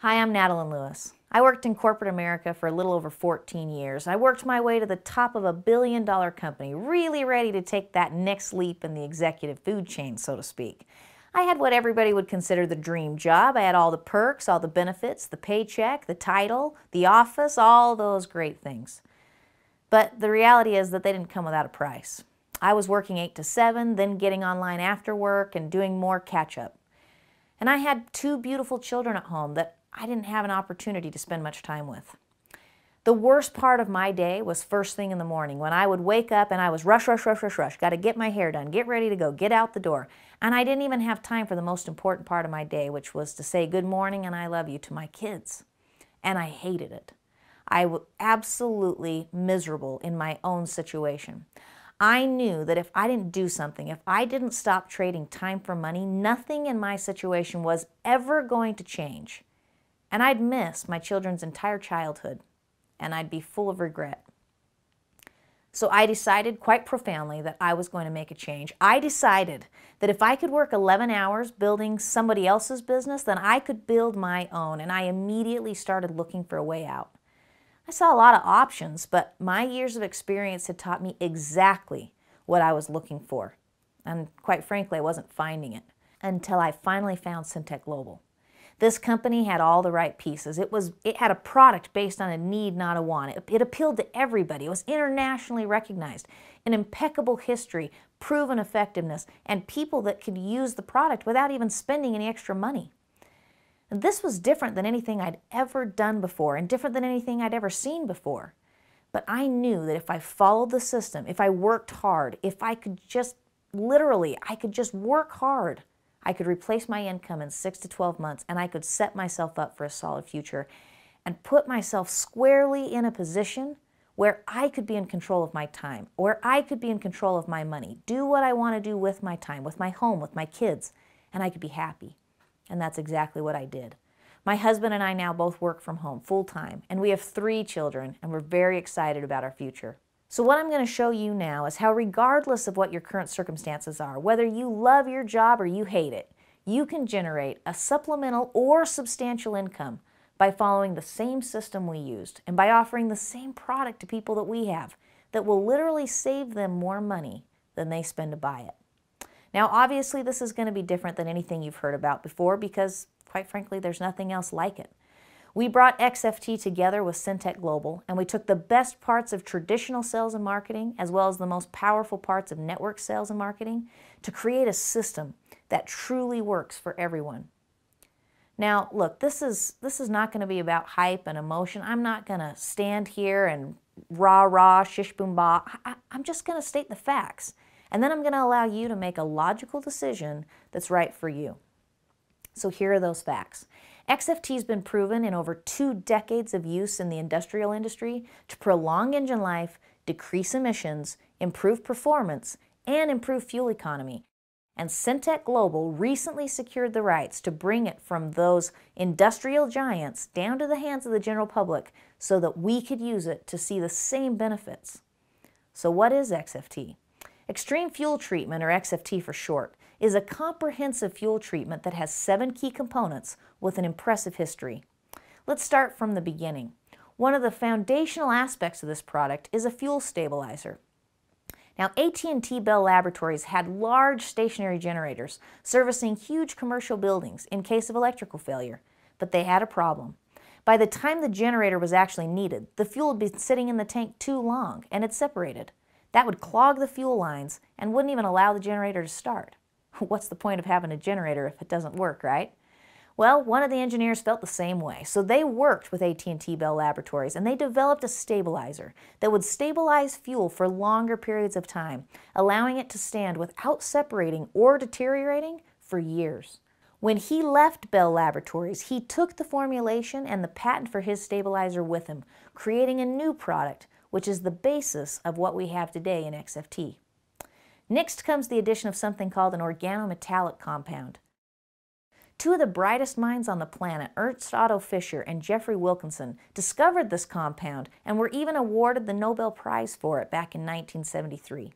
Hi, I'm Natalyn Lewis. I worked in corporate America for a little over 14 years. I worked my way to the top of a billion-dollar company, really ready to take that next leap in the executive food chain, so to speak. I had what everybody would consider the dream job. I had all the perks, all the benefits, the paycheck, the title, the office, all those great things. But the reality is that they didn't come without a price. I was working 8 to 7, then getting online after work and doing more catch-up. And I had 2 beautiful children at home that I didn't have an opportunity to spend much time with. The worst part of my day was first thing in the morning when I would wake up and I was rush, got to get my hair done, get ready to go, get out the door. And I didn't even have time for the most important part of my day, which was to say good morning and I love you to my kids. And I hated it. I was absolutely miserable in my own situation. I knew that if I didn't do something, if I didn't stop trading time for money, nothing in my situation was ever going to change. And I'd miss my children's entire childhood, and I'd be full of regret. So I decided quite profoundly that I was going to make a change. I decided that if I could work 11 hours building somebody else's business, then I could build my own, and I immediately started looking for a way out. I saw a lot of options, but my years of experience had taught me exactly what I was looking for. And quite frankly, I wasn't finding it until I finally found Syntek Global. This company had all the right pieces. It had a product based on a need, not a want. It appealed to everybody. It was internationally recognized. An impeccable history, proven effectiveness, and people that could use the product without even spending any extra money. And this was different than anything I'd ever done before and different than anything I'd ever seen before. But I knew that if I followed the system, if I worked hard, if I could just, literally, I could just work hard, I could replace my income in 6 to 12 months and I could set myself up for a solid future and put myself squarely in a position where I could be in control of my time, where I could be in control of my money, do what I want to do with my time, with my home, with my kids, and I could be happy. And that's exactly what I did. My husband and I now both work from home full-time, and we have 3 children, and we're very excited about our future. So what I'm going to show you now is how, regardless of what your current circumstances are, whether you love your job or you hate it, you can generate a supplemental or substantial income by following the same system we used and by offering the same product to people that we have that will literally save them more money than they spend to buy it. Now, obviously, this is going to be different than anything you've heard about before because, quite frankly, there's nothing else like it. We brought XFT together with Syntek Global, and we took the best parts of traditional sales and marketing, as well as the most powerful parts of network sales and marketing, to create a system that truly works for everyone. Now, look, this is not going to be about hype and emotion. I'm not going to stand here and rah-rah, shish-boom-bah. I'm just going to state the facts. And then I'm going to allow you to make a logical decision that's right for you. So here are those facts. XFT has been proven in over 2 decades of use in the industrial industry to prolong engine life, decrease emissions, improve performance, and improve fuel economy. And Syntek Global recently secured the rights to bring it from those industrial giants down to the hands of the general public so that we could use it to see the same benefits. So what is XFT? Extreme Fuel Treatment, or XFT for short, is a comprehensive fuel treatment that has 7 key components with an impressive history. Let's start from the beginning. One of the foundational aspects of this product is a fuel stabilizer. Now, AT&T Bell Laboratories had large stationary generators servicing huge commercial buildings in case of electrical failure, but they had a problem. By the time the generator was actually needed, the fuel had been sitting in the tank too long and it separated. That would clog the fuel lines and wouldn't even allow the generator to start. What's the point of having a generator if it doesn't work, right? Well, one of the engineers felt the same way, so they worked with AT&T Bell Laboratories and they developed a stabilizer that would stabilize fuel for longer periods of time, allowing it to stand without separating or deteriorating for years. When he left Bell Laboratories, he took the formulation and the patent for his stabilizer with him, creating a new product, which is the basis of what we have today in XFT. Next comes the addition of something called an organometallic compound. 2 of the brightest minds on the planet, Ernst Otto Fischer and Jeffrey Wilkinson, discovered this compound and were even awarded the Nobel Prize for it back in 1973.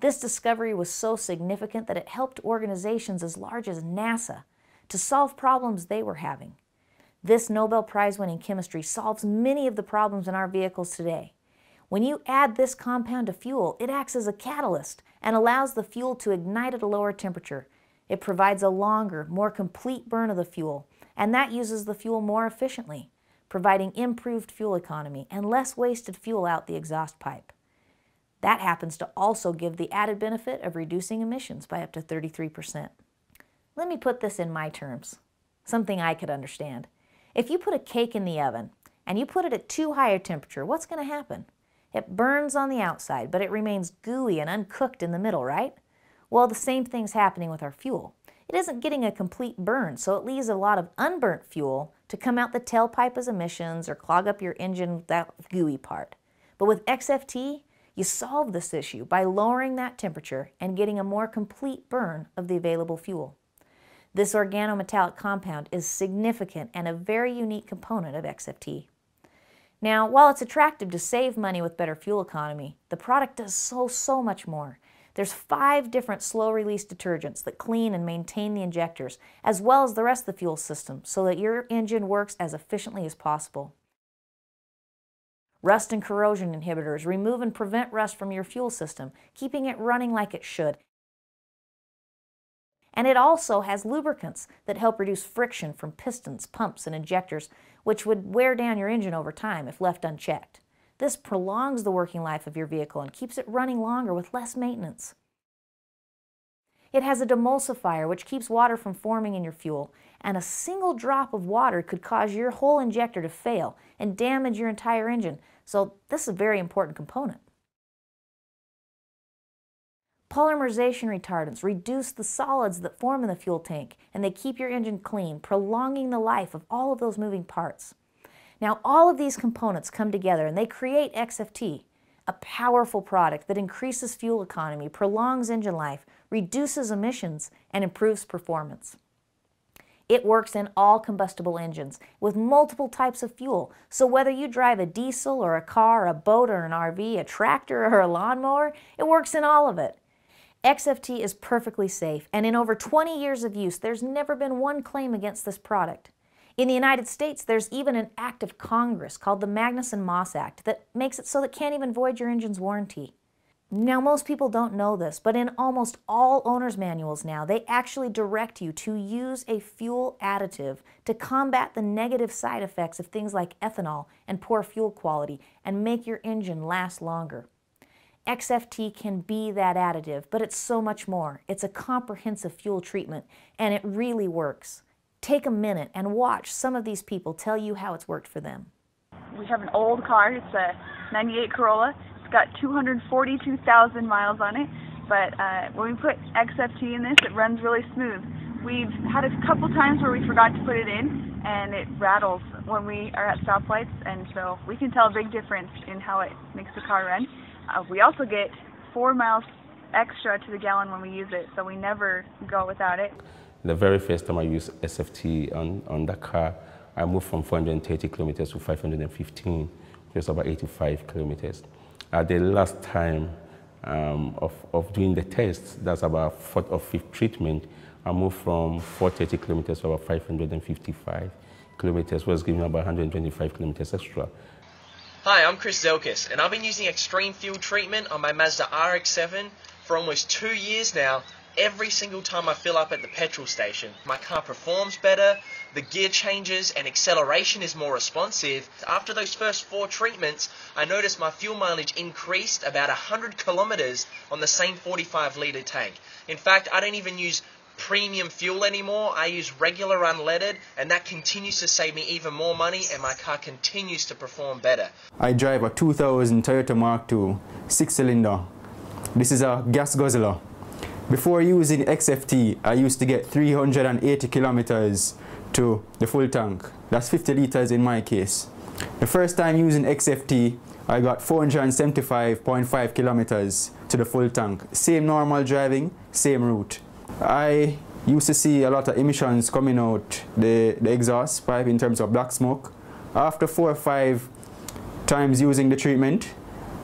This discovery was so significant that it helped organizations as large as NASA to solve problems they were having. This Nobel Prize-winning chemistry solves many of the problems in our vehicles today. When you add this compound to fuel, it acts as a catalyst and allows the fuel to ignite at a lower temperature. It provides a longer, more complete burn of the fuel, and that uses the fuel more efficiently, providing improved fuel economy and less wasted fuel out the exhaust pipe. That happens to also give the added benefit of reducing emissions by up to 33%. Let me put this in my terms, something I could understand. If you put a cake in the oven and you put it at too high a temperature, what's going to happen? It burns on the outside, but it remains gooey and uncooked in the middle, right? Well, the same thing's happening with our fuel. It isn't getting a complete burn, so it leaves a lot of unburnt fuel to come out the tailpipe as emissions or clog up your engine with that gooey part. But with XFT, you solve this issue by lowering that temperature and getting a more complete burn of the available fuel. This organometallic compound is significant and a very unique component of XFT. Now, while it's attractive to save money with better fuel economy, the product does so much more. There's 5 different slow-release detergents that clean and maintain the injectors, as well as the rest of the fuel system, so that your engine works as efficiently as possible. Rust and corrosion inhibitors remove and prevent rust from your fuel system, keeping it running like it should. And it also has lubricants that help reduce friction from pistons, pumps, and injectors, which would wear down your engine over time if left unchecked. This prolongs the working life of your vehicle and keeps it running longer with less maintenance. It has a demulsifier which keeps water from forming in your fuel, and a single drop of water could cause your whole injector to fail and damage your entire engine, so this is a very important component. Polymerization retardants reduce the solids that form in the fuel tank, and they keep your engine clean, prolonging the life of all of those moving parts. Now, all of these components come together and they create XFT, a powerful product that increases fuel economy, prolongs engine life, reduces emissions, and improves performance. It works in all combustible engines with multiple types of fuel, so whether you drive a diesel or a car, a boat or an RV, a tractor or a lawnmower, it works in all of it. XFT is perfectly safe, and in over 20 years of use, there's never been one claim against this product. In the United States, there's even an act of Congress called the Magnuson-Moss Act that makes it so it can't even void your engine's warranty. Now, most people don't know this, but in almost all owner's manuals now, they actually direct you to use a fuel additive to combat the negative side effects of things like ethanol and poor fuel quality and make your engine last longer. XFT can be that additive, but it's so much more. It's a comprehensive fuel treatment, and it really works. Take a minute and watch some of these people tell you how it's worked for them. We have an old car. It's a 98 Corolla. It's got 242,000 miles on it, but when we put XFT in this, it runs really smooth. We've had a couple times where we forgot to put it in, and it rattles when we are at stoplights, and so we can tell a big difference in how it makes the car run. We also get 4 miles extra to the gallon when we use it, so we never go without it. The very first time I used SFT on the car, I moved from 430 kilometers to 515, which was about 85 kilometers. At the last time of doing the test, that's about 4th or 5th treatment, I moved from 430 kilometers to about 555 kilometers, was giving about 125 kilometers extra. Hi, I'm Chris Zelkis, and I've been using extreme fuel treatment on my Mazda RX-7 for almost 2 years now. Every single time I fill up at the petrol station, my car performs better, the gear changes, and acceleration is more responsive. After those first 4 treatments, I noticed my fuel mileage increased about 100 kilometers on the same 45-litre tank. In fact, I don't even use premium fuel anymore. I use regular unleaded, and that continues to save me even more money, and my car continues to perform better. I drive a 2000 Toyota Mark II 6-cylinder. This is a gas guzzler. Before using XFT, I used to get 380 kilometers to the full tank. That's 50 liters in my case. The first time using XFT, I got 475.5 kilometers to the full tank. Same normal driving, same route. I used to see a lot of emissions coming out the exhaust pipe in terms of black smoke. After 4 or 5 times using the treatment,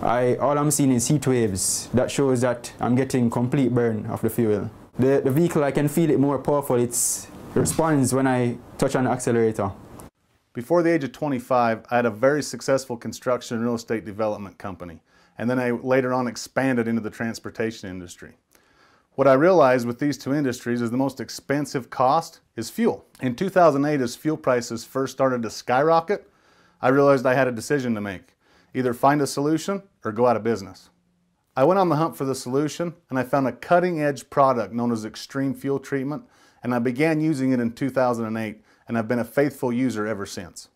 all I'm seeing is heat waves. That shows that I'm getting complete burn of the fuel. The vehicle, I can feel it more powerful. It responds when I touch on the accelerator. Before the age of 25, I had a very successful construction and real estate development company, and then I later on expanded into the transportation industry. What I realized with these two industries is the most expensive cost is fuel. In 2008, as fuel prices first started to skyrocket, I realized I had a decision to make. Either find a solution or go out of business. I went on the hunt for the solution, and I found a cutting-edge product known as extreme fuel treatment, and I began using it in 2008, and I've been a faithful user ever since.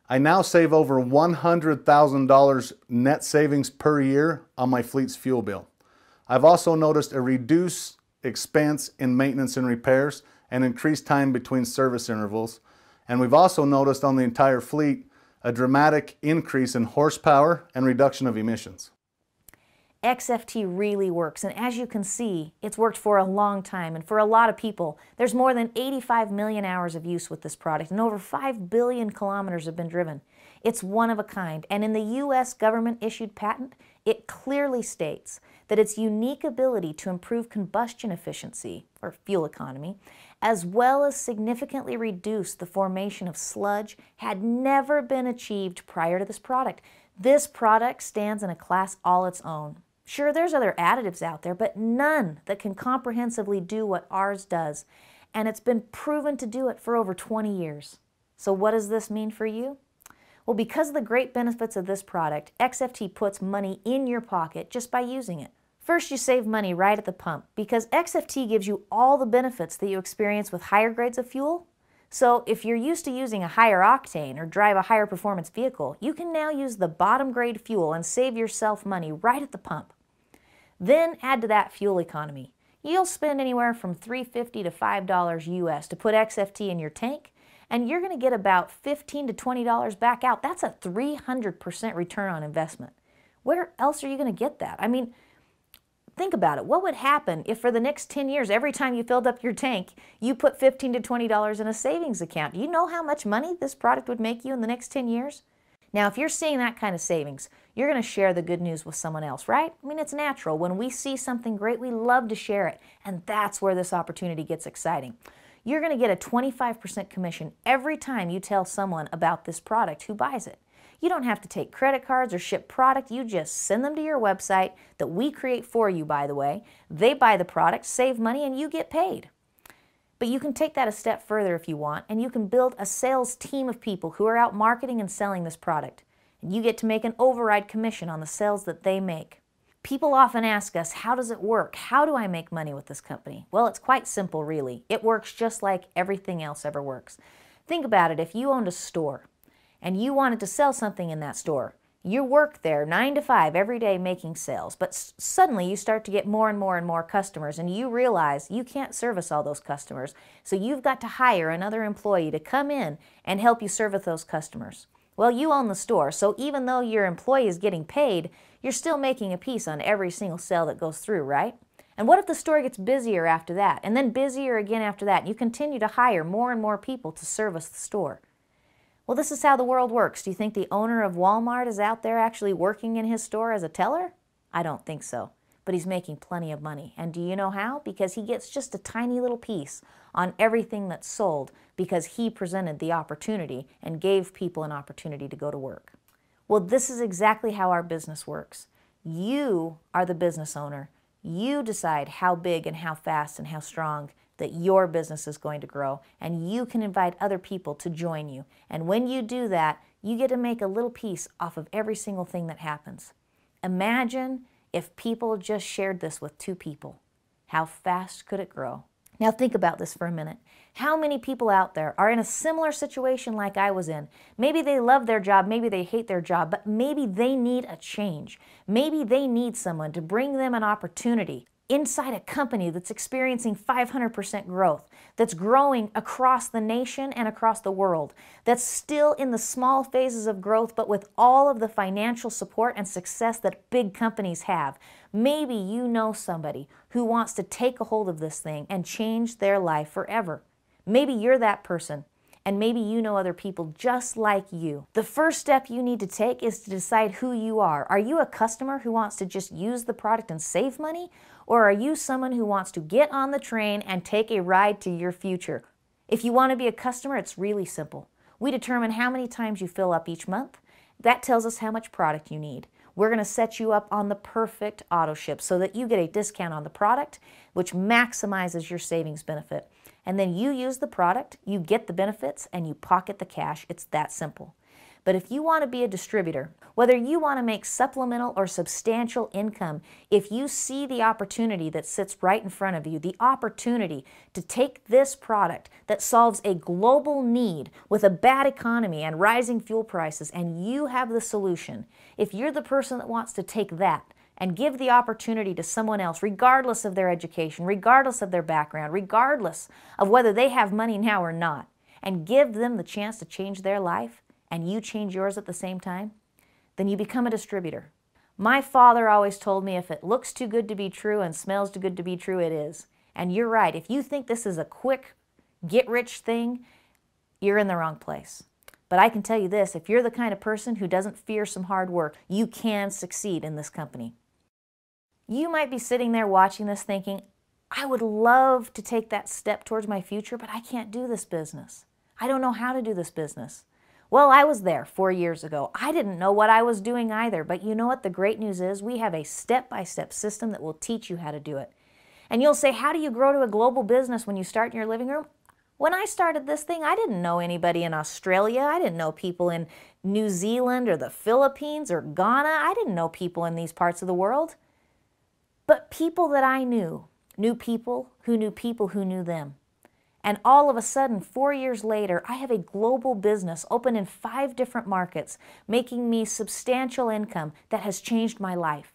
I now save over $100,000 net savings per year on my fleet's fuel bill. I've also noticed a reduced expense in maintenance and repairs and increased time between service intervals. And we've also noticed on the entire fleet a dramatic increase in horsepower and reduction of emissions. XFT really works, and as you can see, it's worked for a long time, and for a lot of people. There's more than 85 million hours of use with this product, and over 5 billion kilometers have been driven. It's one of a kind, and in the U.S. government-issued patent, it clearly states that its unique ability to improve combustion efficiency, or fuel economy, as well as significantly reduce the formation of sludge, had never been achieved prior to this product. This product stands in a class all its own. Sure, there's other additives out there, but none that can comprehensively do what ours does. And it's been proven to do it for over 20 years. So what does this mean for you? Well, because of the great benefits of this product, XFT puts money in your pocket just by using it. First, you save money right at the pump because XFT gives you all the benefits that you experience with higher grades of fuel. So if you're used to using a higher octane or drive a higher performance vehicle, you can now use the bottom grade fuel and save yourself money right at the pump. Then add to that fuel economy. You'll spend anywhere from $3.50 to $5 US to put XFT in your tank, and you're going to get about $15 to $20 back out. That's a 300% return on investment. Where else are you going to get that? I mean, think about it. What would happen if for the next 10 years, every time you filled up your tank, you put $15 to $20 in a savings account? Do you know how much money this product would make you in the next 10 years? Now, if you're seeing that kind of savings, you're going to share the good news with someone else, right? I mean, it's natural. When we see something great, we love to share it, and that's where this opportunity gets exciting. You're going to get a 25% commission every time you tell someone about this product who buys it. You don't have to take credit cards or ship product. You just send them to your website that we create for you, by the way. They buy the product, save money, and you get paid. But you can take that a step further if you want, and you can build a sales team of people who are out marketing and selling this product. And you get to make an override commission on the sales that they make. People often ask us, how does it work? How do I make money with this company? Well, it's quite simple, really. It works just like everything else ever works. Think about it. If you owned a store and you wanted to sell something in that store, you work there 9 to 5 every day making sales, but suddenly you start to get more and more customers, and you realize you can't service all those customers, so you've got to hire another employee to come in and help you service those customers. Well, you own the store, so even though your employee is getting paid, you're still making a piece on every single sale that goes through, right? And what if the store gets busier after that, and then busier again after that, and you continue to hire more and more people to service the store? Well, this is how the world works. Do you think the owner of Walmart is out there actually working in his store as a teller? I don't think so. But he's making plenty of money. And do you know how? Because he gets just a tiny little piece on everything that's sold because he presented the opportunity and gave people an opportunity to go to work. Well, this is exactly how our business works. You are the business owner. You decide how big and how fast and how strong that your business is going to grow, and you can invite other people to join you. And when you do that, you get to make a little piece off of every single thing that happens. Imagine if people just shared this with 2 people. How fast could it grow? Now think about this for a minute. How many people out there are in a similar situation like I was in? Maybe they love their job, maybe they hate their job, but maybe they need a change. Maybe they need someone to bring them an opportunity inside a company that's experiencing 500% growth, that's growing across the nation and across the world, that's still in the small phases of growth, but with all of the financial support and success that big companies have. Maybe you know somebody who wants to take a hold of this thing and change their life forever. Maybe you're that person, and maybe you know other people just like you. The first step you need to take is to decide who you are. Are you a customer who wants to just use the product and save money? Or are you someone who wants to get on the train and take a ride to your future? If you want to be a customer, it's really simple. We determine how many times you fill up each month. That tells us how much product you need. We're going to set you up on the perfect auto ship so that you get a discount on the product, which maximizes your savings benefit. And then you use the product, you get the benefits, and you pocket the cash. It's that simple. But if you want to be a distributor, whether you want to make supplemental or substantial income, if you see the opportunity that sits right in front of you, the opportunity to take this product that solves a global need with a bad economy and rising fuel prices, and you have the solution, if you're the person that wants to take that and give the opportunity to someone else, regardless of their education, regardless of their background, regardless of whether they have money now or not, and give them the chance to change their life, and you change yours at the same time, then you become a distributor. My father always told me if it looks too good to be true and smells too good to be true, it is. And you're right. If you think this is a quick, get-rich thing, you're in the wrong place. But I can tell you this, if you're the kind of person who doesn't fear some hard work, you can succeed in this company. You might be sitting there watching this thinking, I would love to take that step towards my future, but I can't do this business. I don't know how to do this business. Well, I was there 4 years ago. I didn't know what I was doing either, but you know what the great news is? We have a step-by-step system that will teach you how to do it. And you'll say, how do you grow to a global business when you start in your living room? When I started this thing, I didn't know anybody in Australia. I didn't know people in New Zealand or the Philippines or Ghana. I didn't know people in these parts of the world. But people that I knew people who knew them. And all of a sudden, 4 years later, I have a global business open in 5 different markets, making me substantial income that has changed my life.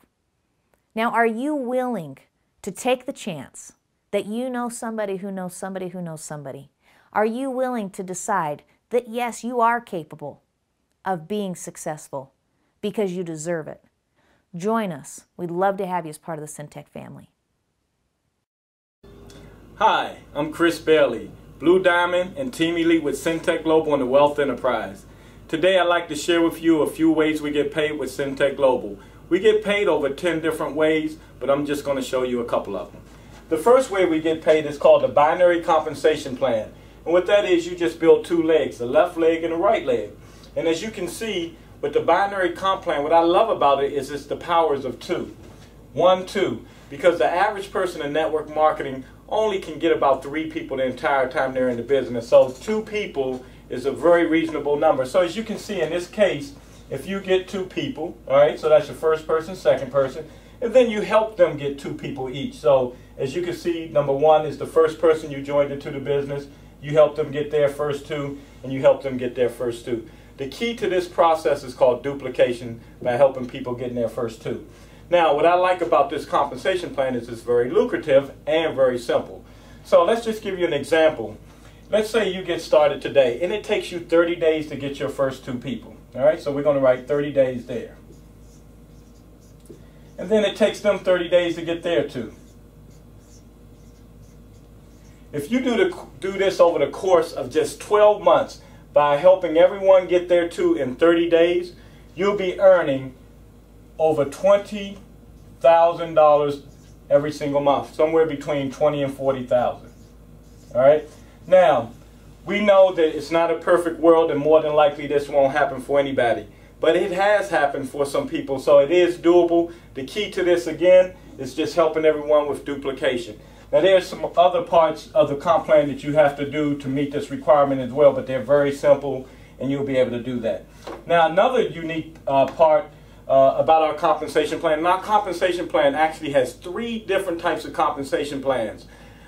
Now, are you willing to take the chance that you know somebody who knows somebody who knows somebody? Are you willing to decide that, yes, you are capable of being successful because you deserve it? Join us. We'd love to have you as part of the Syntek family. Hi, I'm Chris Bailey, Blue Diamond and Team Elite with Syntek Global and the Wealth Enterprise. Today I'd like to share with you a few ways we get paid with Syntek Global. We get paid over 10 different ways, but I'm just going to show you a couple of them. The first way we get paid is called the binary compensation plan. And what that is, you just build 2 legs, the left leg and the right leg. And as you can see, with the binary comp plan, what I love about it is it's the powers of 2. 1, 2. Because the average person in network marketing only can get about 3 people the entire time they're in the business. So 2 people is a very reasonable number. So as you can see in this case, if you get 2 people, all right, so that's your first person, second person, and then you help them get 2 people each. So as you can see, number 1 is the first person you joined into the business. You help them get their first 2, and you help them get their first 2. The key to this process is called duplication, by helping people get in their first 2. Now, what I like about this compensation plan is it's very lucrative and very simple. So let's just give you an example. Let's say you get started today, and it takes you 30 days to get your first 2 people. All right, so we're going to write 30 days there. And then it takes them 30 days to get their 2. If you do this over the course of just 12 months, by helping everyone get their 2 in 30 days, you'll be earning over $20,000 every single month, somewhere between $20,000 and $40,000. All right. Now, we know that it's not a perfect world, and more than likely this won't happen for anybody. But it has happened for some people, so it is doable. The key to this, again, is just helping everyone with duplication. Now, there's some other parts of the comp plan that you have to do to meet this requirement as well, but they're very simple, and you'll be able to do that. Now, another unique part about our compensation plan, and our compensation plan actually has 3 different types of compensation plans.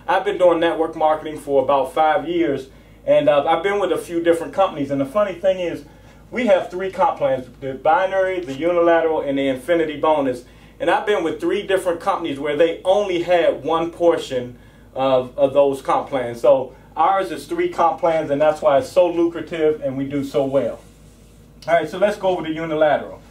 I've been doing network marketing for about 5 years, and I've been with a few different companies, and the funny thing is, we have 3 comp plans, the binary, the unilateral, and the infinity bonus. And I've been with 3 different companies where they only had 1 portion of those comp plans. So ours is 3 comp plans, and that's why it's so lucrative and we do so well. All right, so let's go over the unilateral.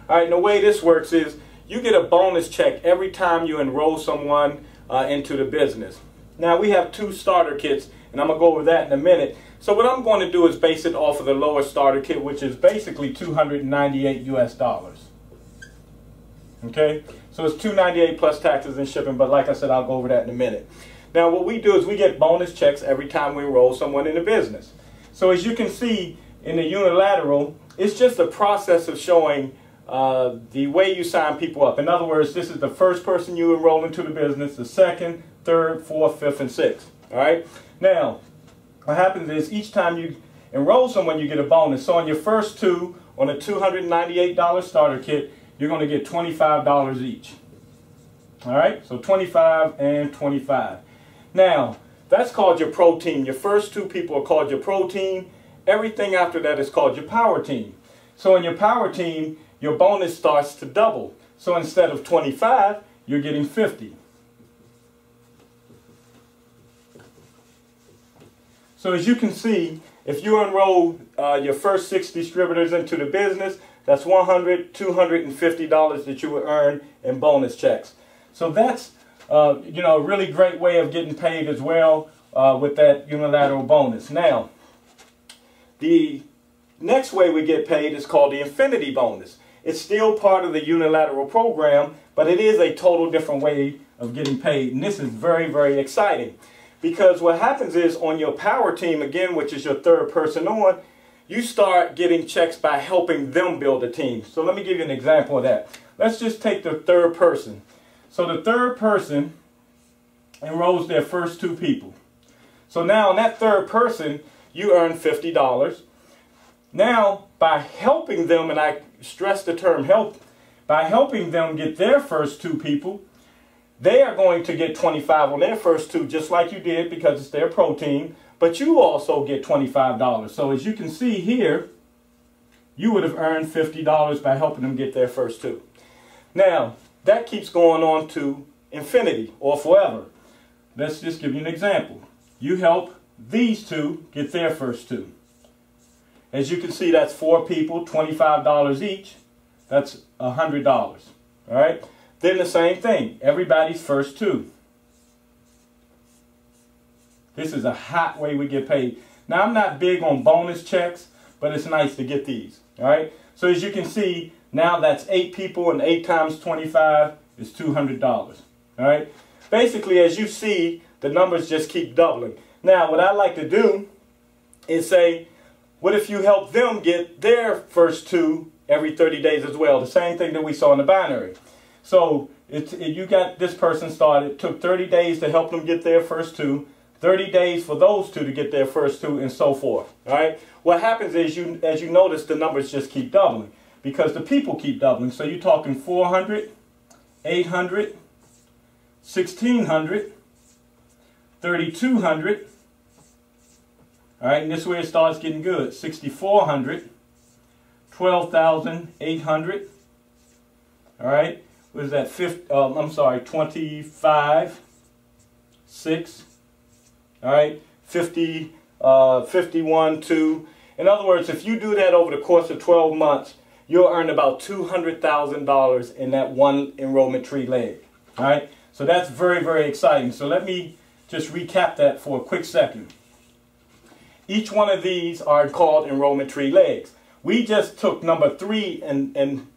All right, and the way this works is you get a bonus check every time you enroll someone into the business. Now, we have 2 starter kits, and I'm going to go over that in a minute. So what I'm going to do is base it off of the lower starter kit, which is basically $298 US. Okay, so it's $298 plus taxes and shipping, but like I said, I'll go over that in a minute. Now, what we do is we get bonus checks every time we enroll someone in the business. So as you can see, in the unilateral, it's just a process of showing the way you sign people up. In other words, this is the first person you enroll into the business, the second, third, fourth, fifth, and sixth. All right? Now, what happens is each time you enroll someone, you get a bonus. So on your first two, on a $298 starter kit, you're going to get $25 each. All right? So 25 and 25. Now, that's called your pro team. Your first two people are called your pro team. Everything after that is called your power team. So in your power team, your bonus starts to double. So instead of 25, you're getting 50. So as you can see, if you enroll your first 6 distributors into the business, that's $100, $250 that you would earn in bonus checks. So that's you know, a really great way of getting paid as well with that unilateral bonus. Now, the next way we get paid is called the infinity bonus. It's still part of the unilateral program, but it is a total different way of getting paid. And this is very, very exciting. Because what happens is on your power team, again, which is your third person on, you start getting checks by helping them build a team. So let me give you an example of that. Let's just take the third person. So the third person enrolls their first 2 people. So now on that third person, you earn $50. Now, by helping them, and I stress the term help, by helping them get their first 2 people, they are going to get 25 on their first 2, just like you did, because it's their pro team, but you also get $25. So as you can see here, you would have earned $50 by helping them get their first 2. Now, that keeps going on to infinity or forever. Let's just give you an example. You help these 2 get their first 2. As you can see, that's 4 people, $25 each. That's $100. All right? Then the same thing, everybody's first 2. This is a hot way we get paid. Now, I'm not big on bonus checks, but it's nice to get these. All right? So as you can see, now that's 8 people, and 8 times 25 is $200. All right? Basically, as you see, the numbers just keep doubling. Now, what I like to do is say, what if you help them get their first 2 every 30 days as well? The same thing that we saw in the binary. So you got this person started, it took 30 days to help them get their first 2, 30 days for those 2 to get their first 2, and so forth. All right? What happens is, as you notice, the numbers just keep doubling because the people keep doubling. So you're talking 400, 800, 1600, 3200. All right, and this is where it starts getting good. 6400, 12,800. All right, what is that? 25, 6. All right, 50, 51, 2. In other words, if you do that over the course of 12 months, you'll earn about $200,000 in that one enrollment tree leg. All right, so that's very, very exciting. So let me just recap that for a quick second. Each one of these are called enrollment tree legs. We just took number 3 and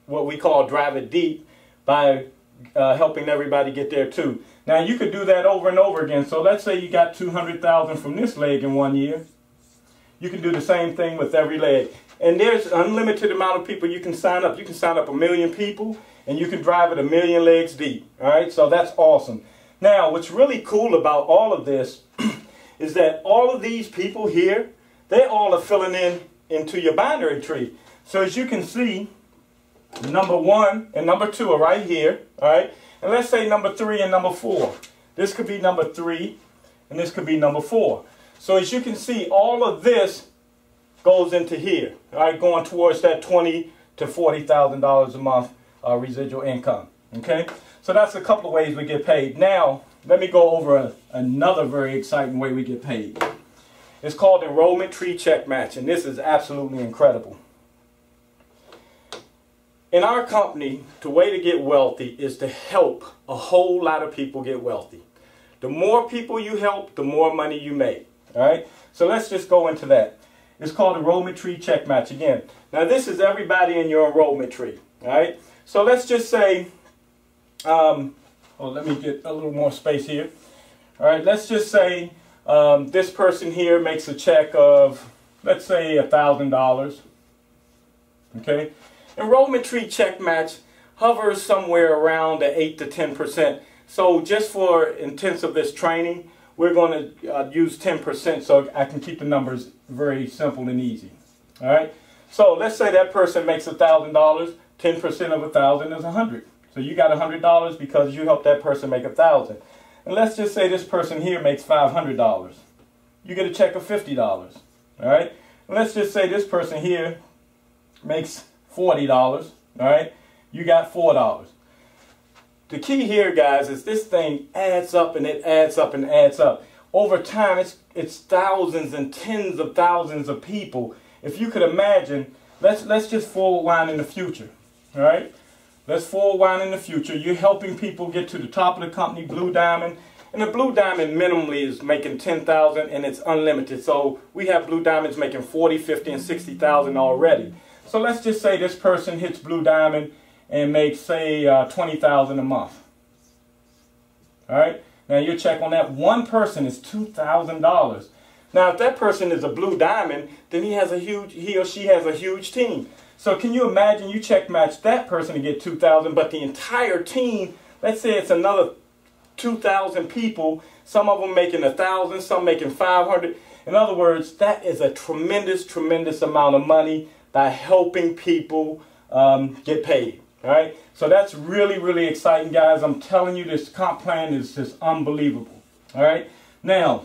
what we call drive it deep by helping everybody get there too. Now you could do that over and over again. So let's say you got 200,000 from this leg in 1 year. You can do the same thing with every leg. And there's an unlimited amount of people you can sign up. You can sign up 1 million people and you can drive it 1 million legs deep. All right, so that's awesome. Now what's really cool about all of this is that all of these people here, they all are filling into your binary tree. So as you can see, number 1 and number 2 are right here, all right? And let's say number 3 and number 4. This could be number 3 and this could be number 4. So as you can see, all of this goes into here, all right, going towards that $20,000 to $40,000 a month residual income, okay? So that's a couple of ways we get paid. Now, let me go over another very exciting way we get paid. It's called enrollment tree check match, and this is absolutely incredible. In our company, the way to get wealthy is to help a whole lot of people get wealthy. The more people you help, the more money you make. All right? So let's just go into that. It's called enrollment tree check match again. Now this is everybody in your enrollment tree. All right? So let's just say, let me get a little more space here. All right, let's just say this person here makes a check of let's say $1,000. Okay, enrollment tree check match hovers somewhere around the 8 to 10%. So just for intents of this training, we're going to use 10% so I can keep the numbers very simple and easy. All right. So let's say that person makes $1,000. 10% of 1,000 is 100. So you got $100 because you helped that person make 1,000. And let's just say this person here makes $500. You get a check of $50. All right. And let's just say this person here makes $40. All right. You got $4. The key here, guys, is this thing adds up and it adds up and adds up. Over time, it's thousands and tens of thousands of people. If you could imagine, let's just forward wind in the future. All right. Let's forward wind in the future. You're helping people get to the top of the company, Blue Diamond. And the Blue Diamond minimally is making $10,000 and it's unlimited. So we have Blue Diamonds making $40,000, $50,000, and $60,000 already. So let's just say this person hits Blue Diamond and makes, say, $20,000 a month. All right. Now your check on that one person is $2,000. Now if that person is a Blue Diamond, then he or she has a huge team. So can you imagine you check match that person to get $2,000, but the entire team, let's say it's another 2,000 people, some of them making $1,000, some making $500. In other words, that is a tremendous, tremendous amount of money by helping people get paid. All right, so that's really, really exciting, guys. I'm telling you, this comp plan is just unbelievable. All right, now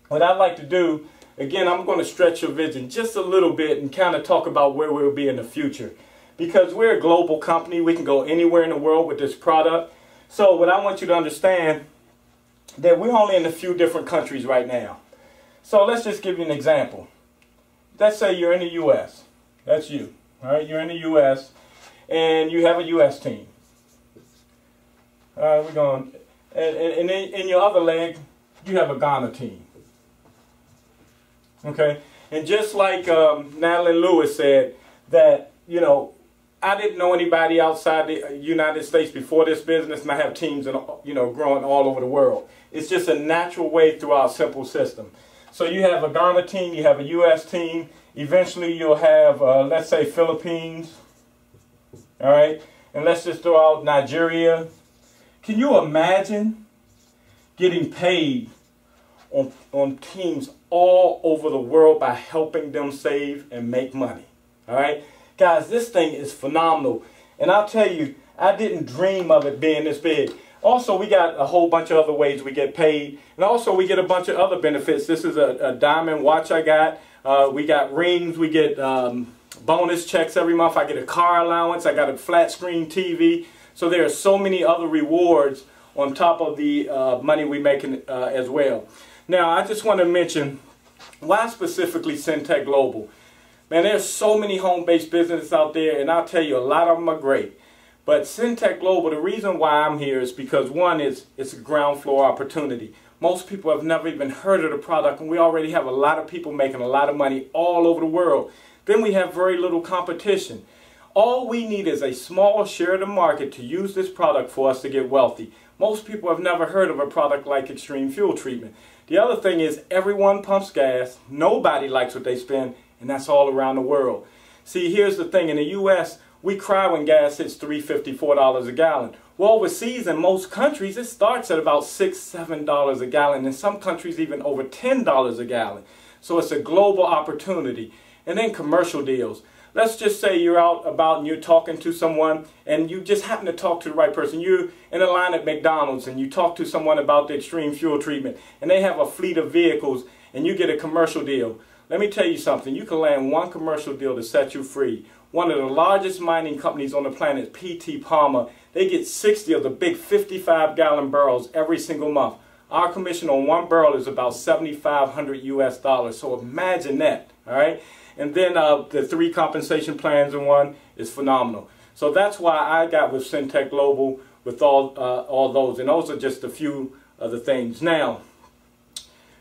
what I'd like to do, again, I'm going to stretch your vision just a little bit and kind of talk about where we'll be in the future. Because we're a global company, we can go anywhere in the world with this product. So what I want you to understand, that we're only in a few different countries right now. So let's just give you an example. Let's say you're in the U.S. That's you. All right, you're in the U.S. and you have a U.S. team. All right, we're going, and in your other leg, you have a Ghana team. Okay, and just like Natalyn Lewis said, that, you know, I didn't know anybody outside the United States before this business, and I have teams, growing all over the world. It's just a natural way through our simple system. So you have a Ghana team, you have a U.S. team. Eventually, you'll have, let's say, Philippines. All right, and let's just throw out Nigeria. Can you imagine getting paid on teams all over the world by helping them save and make money? All right, guys, this thing is phenomenal. And I'll tell you, I didn't dream of it being this big. Also, we got a whole bunch of other ways we get paid. And also, we get a bunch of other benefits. This is a diamond watch I got. We got rings. We get bonus checks every month. I get a car allowance. I got a flat screen TV. So there are so many other rewards on top of the money we making as well. Now, I just want to mention, why specifically Syntek Global? Man, there's so many home-based businesses out there, and I'll tell you, a lot of them are great. But Syntek Global, the reason why I'm here is because, one, it's a ground floor opportunity. Most people have never even heard of the product, and we already have a lot of people making a lot of money all over the world. Then we have very little competition. All we need is a small share of the market to use this product for us to get wealthy. Most people have never heard of a product like extreme fuel treatment. The other thing is, everyone pumps gas, nobody likes what they spend, and that's all around the world. See, here's the thing, in the U.S., we cry when gas hits $3.50, $4 a gallon. Well, overseas in most countries, it starts at about $6, $7 a gallon. In some countries, even over $10 a gallon. So it's a global opportunity. And then commercial deals. Let's just say you're out about and you're talking to someone and you just happen to talk to the right person. You're in a line at McDonald's and you talk to someone about the extreme fuel treatment and they have a fleet of vehicles and you get a commercial deal. Let me tell you something. You can land one commercial deal to set you free. One of the largest mining companies on the planet, P.T. Palmer, they get 60 of the big 55-gallon barrels every single month. Our commission on one barrel is about $7,500 US. So imagine that, all right? And then the 3 compensation plans in one is phenomenal. So that's why I got with Syntek Global with all those. And those are just a few of the things. Now,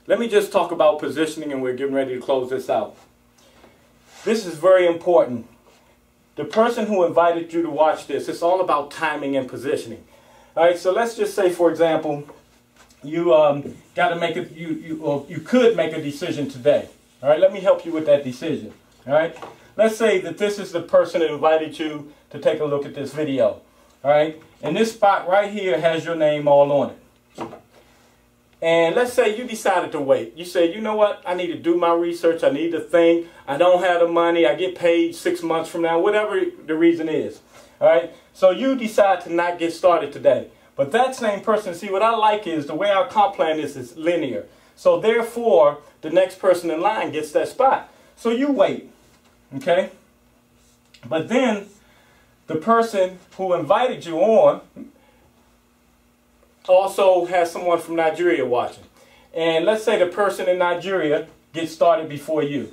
let me just talk about positioning, and we're getting ready to close this out. This is very important. The person who invited you to watch this, it's all about timing and positioning. All right, so let's just say, for example, you got to make you could make a decision today. All right, let me help you with that decision. All right, let's say that this is the person that invited you to take a look at this video. All right, and this spot right here has your name all on it. And let's say you decided to wait. You say, you know what, I need to do my research, I need to think, I don't have the money, I get paid 6 months from now, whatever the reason is. All right, so you decide to not get started today. But that same person, see, what I like is the way our comp plan is linear. So therefore, the next person in line gets that spot. So you wait, okay? But then the person who invited you on also has someone from Nigeria watching. And let's say the person in Nigeria gets started before you.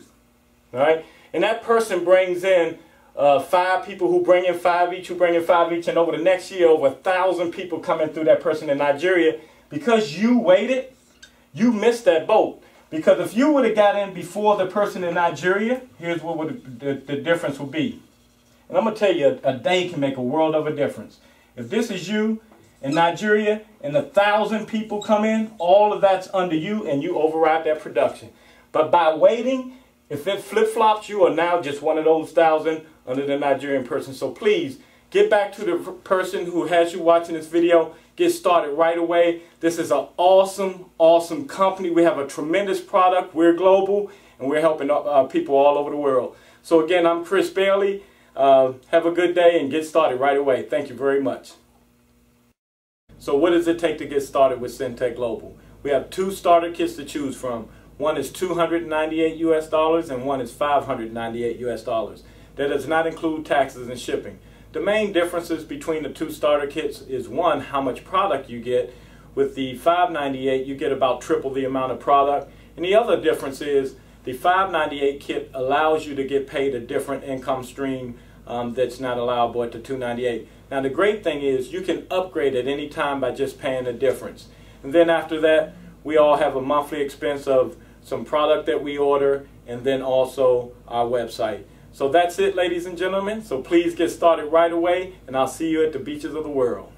All right? And that person brings in 5 people who bring in 5 each, and over the next year, over 1,000 people coming through that person in Nigeria. Because you waited, you missed that boat. Because if you would have got in before the person in Nigeria, here's what the difference would be. And I'm going to tell you, a day can make a world of a difference. If this is you in Nigeria and 1,000 people come in, all of that's under you and you override that production. But by waiting, if it flip-flops, you are now just one of those 1,000 under the Nigerian person. So please, get back to the person who has you watching this video. Get started right away. This is an awesome, awesome company. We have a tremendous product. We're global, and we're helping people all over the world. So again, I'm Chris Bailey. Have a good day and get started right away. Thank you very much. So what does it take to get started with Syntek Global? We have 2 starter kits to choose from. One is $298 US and one is $598 US. That does not include taxes and shipping. The main differences between the 2 starter kits is, one, how much product you get. With the $598, you get about triple the amount of product. And the other difference is the $598 kit allows you to get paid a different income stream that's not allowable at the $298. Now the great thing is you can upgrade at any time by just paying the difference. And then after that, we all have a monthly expense of some product that we order and then also our website. So that's it, ladies and gentlemen. So please get started right away, and I'll see you at the beaches of the world.